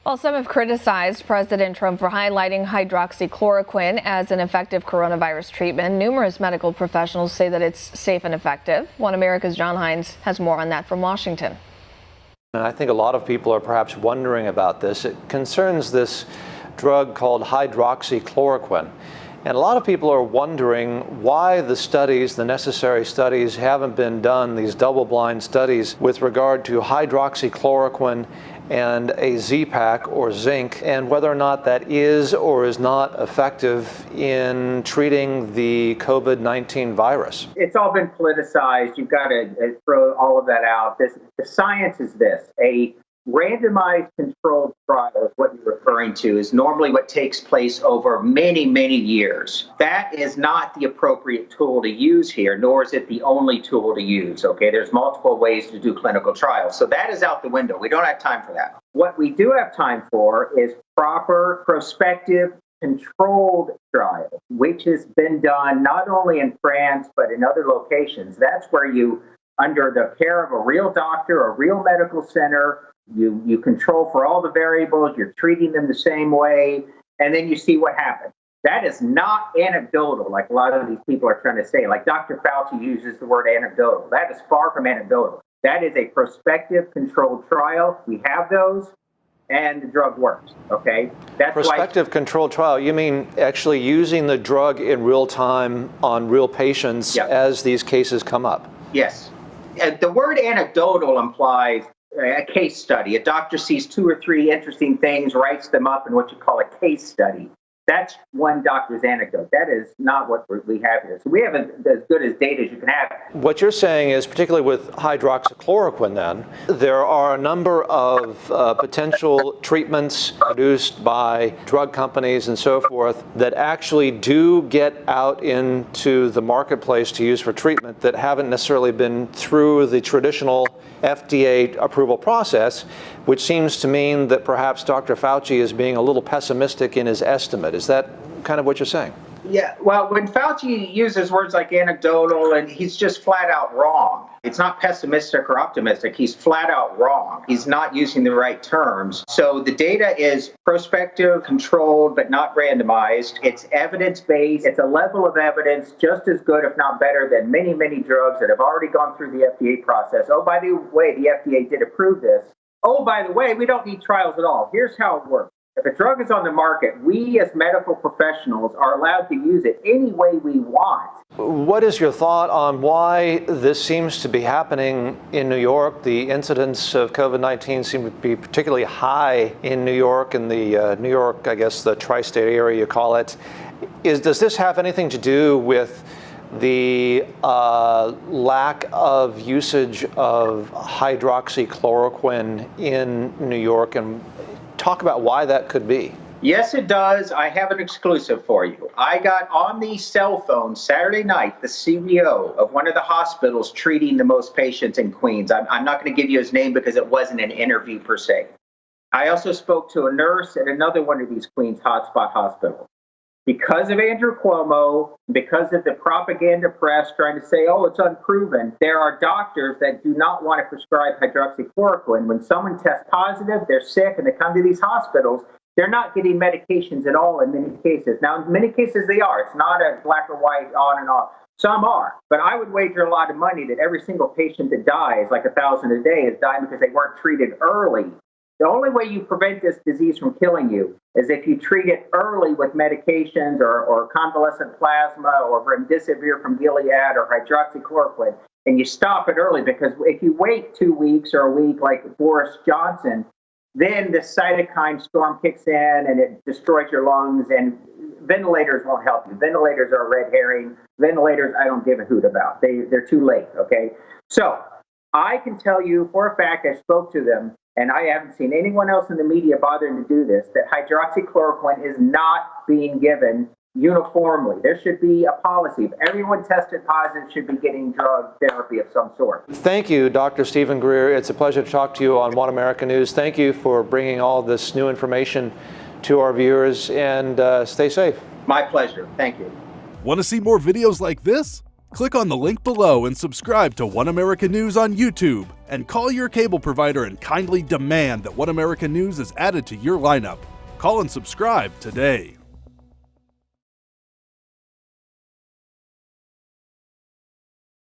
Well, some have criticized President Trump for highlighting hydroxychloroquine as an effective coronavirus treatment. Numerous medical professionals say that it's safe and effective. One America's John Hines has more on that from Washington. And I think a lot of people are perhaps wondering about this. It concerns this drug called hydroxychloroquine. And a lot of people are wondering why the studies, the necessary studies, haven't been done, these double-blind studies, with regard to hydroxychloroquine and a Z-Pak or zinc, and whether or not that is or is not effective in treating the COVID-19 virus. It's all been politicized. You've got to throw all of that out. The science is this. A randomized controlled trial is what you're referring to is normally what takes place over many, many years. That is not the appropriate tool to use here, nor is it the only tool to use. Okay, there's multiple ways to do clinical trials. So that is out the window. We don't have time for that. What we do have time for is proper prospective controlled trial, which has been done not only in France, but in other locations. That's where you, under the care of a real doctor, a real medical center, you control for all the variables, you're treating them the same way, and then you see what happens. That is not anecdotal, like a lot of these people are trying to say. Like Dr. Fauci uses the word anecdotal. That is far from anecdotal. That is a prospective controlled trial. We have those, and the drug works, okay? That's prospective controlled trial, you mean actually using the drug in real time on real patients as these cases come up? Yes. The word anecdotal implies a case study. A doctor sees 2 or 3 interesting things, writes them up in what you call a case study. That's one doctor's anecdote. That is not what we have here. So we have as good as data as you can have. What you're saying is, particularly with hydroxychloroquine then, there are a number of potential treatments produced by drug companies and so forth that actually do get out into the marketplace to use for treatment that haven't necessarily been through the traditional FDA approval process, which seems to mean that perhaps Dr. Fauci is being a little pessimistic in his estimate. Is that kind of what you're saying? Yeah, well, when Fauci uses words like anecdotal, and he's just flat out wrong. It's not pessimistic or optimistic. He's flat out wrong. He's not using the right terms. So the data is prospective, controlled, but not randomized. It's evidence-based. It's a level of evidence just as good, if not better, than many, many drugs that have already gone through the FDA process. Oh, by the way, the FDA did approve this. Oh, by the way, we don't need trials at all. Here's how it works. If a drug is on the market, we as medical professionals are allowed to use it any way we want. What is your thought on why this seems to be happening in New York? The incidence of COVID-19 seem to be particularly high in New York, in the New York, I guess, the tri-state area you call it. Does this have anything to do with the lack of usage of hydroxychloroquine in New York, and talk about why that could be? Yes, it does. I have an exclusive for you. I got on the cell phone Saturday night the CEO of one of the hospitals treating the most patients in Queens. I'm not going to give you his name because it wasn't an interview per se. I also spoke to a nurse at another one of these Queens hotspot hospitals. Because of Andrew Cuomo, because of the propaganda press trying to say, oh, it's unproven, there are doctors that do not want to prescribe hydroxychloroquine. When someone tests positive, they're sick, and they come to these hospitals, they're not getting medications at all in many cases. Now, in many cases they are. It's not a black or white, on and off. Some are. But I would wager a lot of money that every single patient that dies, like 1,000 a day, is dying because they weren't treated early. The only way you prevent this disease from killing you is if you treat it early with medications or convalescent plasma or remdesivir from Gilead or hydroxychloroquine, and you stop it early, because if you wait 2 weeks or a week like Boris Johnson, then the cytokine storm kicks in and it destroys your lungs, and ventilators won't help you. Ventilators are a red herring. Ventilators, I don't give a hoot about. They're too late, okay? So I can tell you for a fact, I spoke to them, and I haven't seen anyone else in the media bothering to do this, that hydroxychloroquine is not being given uniformly. There should be a policy. If everyone tested positive, should be getting drug therapy of some sort. Thank you, Dr. Stephen Greer. It's a pleasure to talk to you on One America News. Thank you for bringing all this new information to our viewers, and stay safe. My pleasure. Thank you. Want to see more videos like this? Click on the link below and subscribe to One America News on YouTube. and call your cable provider and kindly demand that One American News is added to your lineup. Call and subscribe today.